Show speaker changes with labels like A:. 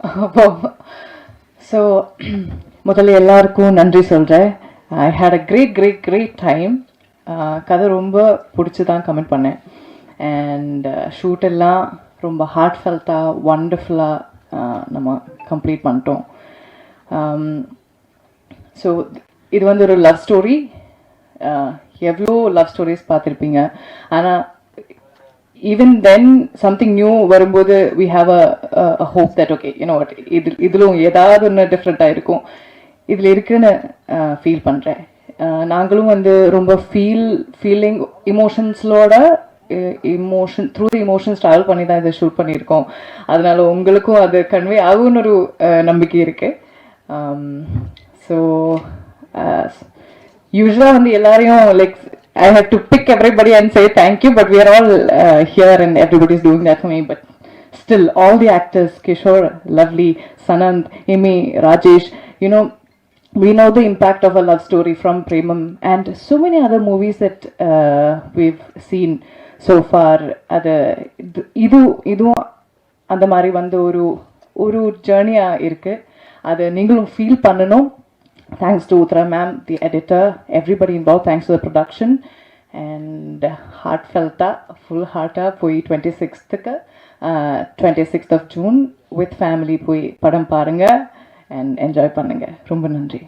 A: அப்போ ஸோ முதல்ல எல்லாருக்கும் நன்றி சொல்கிறேன். ஐ ஹேட் அ கிரேட் டைம். கதை ரொம்ப பிடிச்சி தான் கமெண்ட் பண்ணேன். அண்ட் ஷூட் எல்லாம் ரொம்ப ஹார்ட்ஃபெல்ட்டாக ஒண்டர்ஃபுல்லாக நம்ம கம்ப்ளீட் பண்ணிட்டோம். ஸோ இது வந்து ஒரு லவ் ஸ்டோரி. எவ்வளோ லவ் ஸ்டோரிஸ் பார்த்துருப்பீங்க. ஆனால் even then something new வரும்போது we have a hope that okay you know what இதிலும் ஏதாவது ஒன்று டிஃப்ரெண்ட்டாக இருக்கும் இதில் இருக்குன்னு ஃபீல் பண்ணுறேன். நாங்களும் வந்து ரொம்ப ஃபீலிங் இமோஷன்ஸோட த்ரூ தி இமோஷன்ஸ் ட்ராவல் பண்ணி தான் இதை ஷூட் பண்ணியிருக்கோம். அதனால உங்களுக்கும் அது கன்வே ஆகும்னு ஒரு நம்பிக்கை இருக்குது. ஸோ யூஸ்வலாக வந்து எல்லாரையும் like I have to pick everybody and say thank you, but we are all here and everybody is doing that for me. But still, all the actors, Kishore, Lovely, Sanand, Amy, Rajesh, you know, we know the impact of a love story from Premam and so many other movies that we've seen so far. இதுவும் அந்த மாதிரி வந்து ஒரு ஜேர்னியாக இருக்குது. அதை நீங்களும் feel பண்ணணும். Thanks to Uttara ma'am, the editor, everybody involved. Thanks to the production. And heartfelt, full heart poi 26th of June with family poi padam parunga and enjoy பண்ணுங்க. ரொம்ப நன்றி.